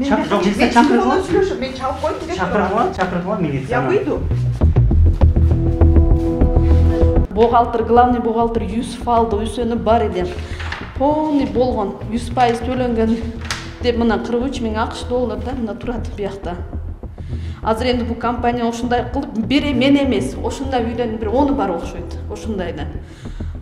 Мен чалып қойып керек. Чакырып милиция. Я выйду. Бухгалтер, главный бухгалтер Юсуф алды, өсөнү бар эди. Полный болгон, 100% төлөнгөн деп мына 43 000 ақш долларда мына турат биякта. Азыр энди бул компания ошундай кылып бири мен эмес, ошундай үйдөн бир 10 бар окшойт, ошундайда.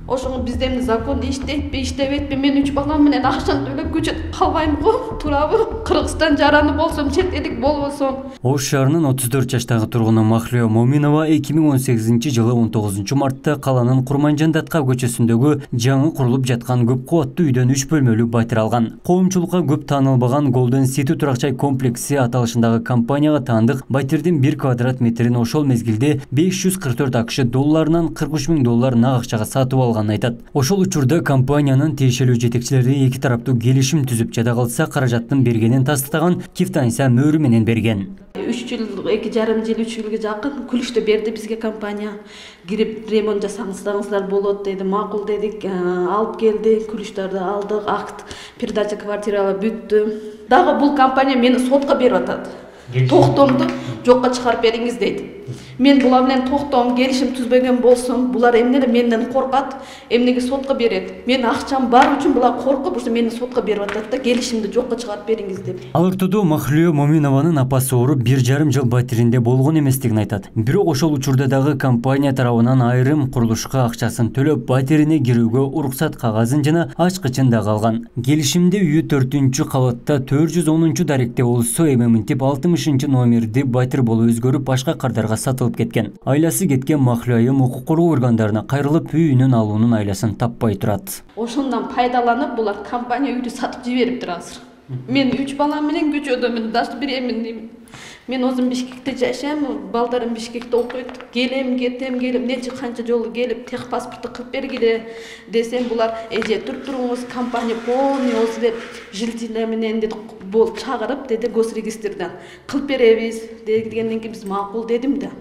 Ошону бизде эмне закон иштейтпи, иштебейтпи, мен 3 балам менен акчаны төлөп көчөт калбайм го, турабы? Кыргызстан жараны болсом, чет элик болбосом. Ош шаарынын 34 жаштагы тургуну Махлио Моминова 2018-жылы 19 мартта каланын Курманжандатка көчөсүндөгү жаңы курулуп жаткан көп кубаттуу үйдөн 3 бөлмөлүү батир алган. Коомчулукка көп таанылбаган Golden City турак-жай комплекси аталышындагы компанияга таандык батирдин 1 квадрат метрин ошол мезгилде 544 акш долларынан 43 000 доллар нак акчага сатып алган айтат. Ошол учурда компаниянын тиешелүү жетекчилери эки тараптуу келишим түзүп, жада калса каражаттын бергенин тастыктаган, Кифтайса мөөрү менен берген. 3 жыл, 2,5 жыл, 3 жылга жакын күлүштө берди бизге компания. Кирип ремонт жасаңыздар болот деди, макул дедик, алып келди, күлүштөрдү алдык, акт, передача квартиралар бүттү. Дагы бул компания мени сотко берип атат. Токтомду жокко чыгарып бериңиз дейт. Мен булар менен токтом, келишим түзбөгөн болсом, булар эмне менден коркат, эмнеге сотко берет. Мен акчам бар үчүн булар коркуп, ошо мени сотко берип атат да, келишимди жокко чыгарып бериңиз деп. Ал ортодо Махлио Моминованын апасы ооруп 1,5 жыл батиринде болгон эместигин айтат. Бирок ошол учурда дагы компания тарабынан айрым курулушка акчасын төлөп, батирине кирүүгө уруксат кагазын жана ачкычын да алган. Келишимде үйү 4-кабатта 410 даректе болсо, эми мынтип 60 номерди батир болуп өзгөрүп башка кардарга сатылып кеткен. Айласы кеткен Махлио айым укук коргоо органдарына кайрылып, үйүнүн алуунун айласын таппай турат. Ошондон пайдаланып, булар компания үйдү сатып жибериптир азыр. Мен 3 балам менен көчөдөмүн, даже беремин. Мен өзүм Бишкекте жашайм, балдарым Бишкекте окуйт. Келем, кетем, нече канча жолу келип, тех паспорту кылып бергиле десем, булар эже туруңуз, компания полный өзү деп жилтиле менен деди, бол чагырып деди госрегистрден кылып беребиз дегенден кийин биз макул дедим да.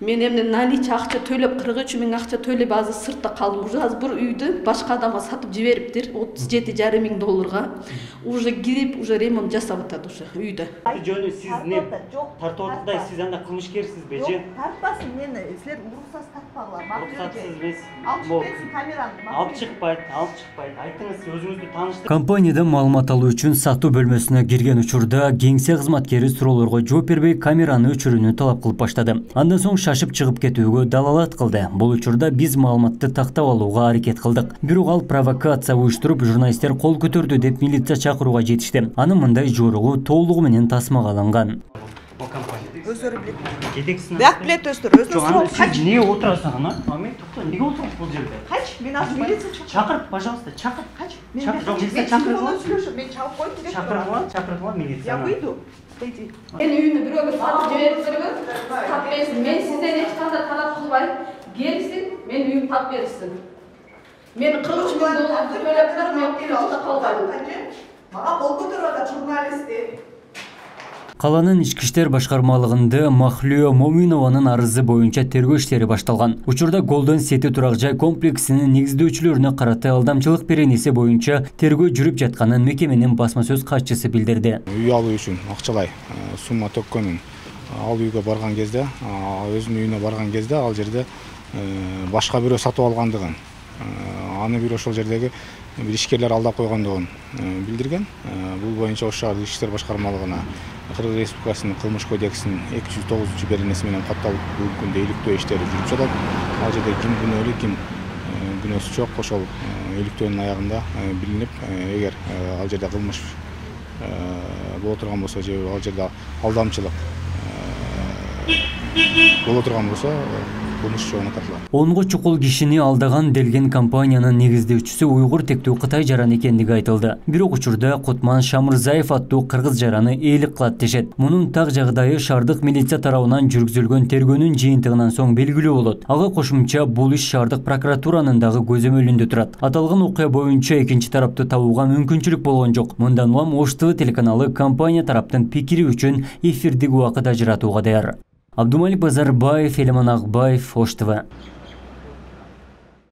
Мен эмне наличие акча төлөп 43 000 акча төлөп азыр сыртта калдым. Уже азыр бир үйдү башка адамга сатып жибериптир 37,5 000 долларга. Уже кирип, уже ремонт жасап атат уже үйдө. Жөнү сиз не тартып аттай, сиз анда кылмышкерсизби же? Тартпасын, мени силер уруксат тартпагыла. Уруксатсыз эмес. Алып чыкпайсың камераны. Алып чыкпайт. Айтыңыз, өзүңүздү тааныштырып. Компаниядан маалымат алуу үчүн сатуу бөлмөсүнө кирген учурда кеңсе кызматкери суроолорго жооп бербей камераны өчүрүүнү талап кылып баштады. Андан соң шашып чыгып кетүүгө далалат кылды. Бул учурда биз маалыматты тактап алууга аракет кылдык. Бирок ал провокация уюштуруп, журналисттер кол көтөрдү деп милиция чакырууга жетишти. Анын мындай жоругу толугу менен тасмага алынган. Өздөрү билет. Жетексиз. Бак билет өздөрү. Сиз эмнеге отурасың ана? Мен токто, эмнеге отурасың бул жерде? Кач, мен азыр милиция чакырып, пожалуйста, чакыр. Кач, Милиция чакырып. Мен чалып коюп керек. Чакырып, милиция. Я выйду. Иди. Мен үйүнү бирөөгө сатып жибериптирбин. Таппайсың. Мен сизден эч кандай талап кылбайм. Келсин, мен үйүмдү тап беришsin. Мен 43 000 долларды төлөп берип, мен кылышта калбайм. Мага кол көтөрүп атат журналисти. Каланын ички иштер башкармалыгында Махлио Моминованын арызы боюнча тергөө иштери башталган. Учурда Golden City турак-жай комплексинин негиздөөчүлөрүнө карата алдамчылык беренеси боюнча тергөө жүрүп жатканын мекеменин басма сөз катчысы билдирди. Үй алуу үчүн акчалай сумма төккөнүн ал үйгө барган кезде, өзүнүн үйүнө барган кезде ал жерде башка бирөө сатып алгандыгын, аны бир ошол жердеги бир ишкерлер алдап койгондугун билдирген. Бул боюнча Ош шаардык ички иштер башкармалыгына Кыргыз Республикасынын кылмыш кодексинин 209 беренеси менен катталып бул күндө иликтөө иштери жүрүп жатат. Ал жерде ким күнөөлүү, ким күнөөсү жок, ошол иликтөөнүн аягында билинип, эгер ал жерде кылмыш боло турган болсо же ал жерде алдамчылык боло турган болсо кылмыш жоона тартылат. 10 чукул кишини алдаган делген компаниянын негиздөөчүсү уйгур тектүү Кытай жараны экендиги айтылды. Бирок учурда Кутман Шамырзаев аттуу кыргыз жараны ээлик кылат дешет. Мунун так жагдайы шаардык милиция тарабынан жүргүзүлгөн тергөөнүн жыйынтыгынан соң белгилүү болот. Ага кошумча бул иш шаардык прокуратуранын дагы көзөмөлүндө турат. Аталган окуя боюнча экинчи тарапты табууга мүмкүнчүлүк болгон жок. Мындан улам Ош ТВ телеканалы компания тараптын пикири үчүн эфирдик убакыт ажыратууга даяр. Абдумалик Базарбаев, Элеман Акбаев, Ош ТВ.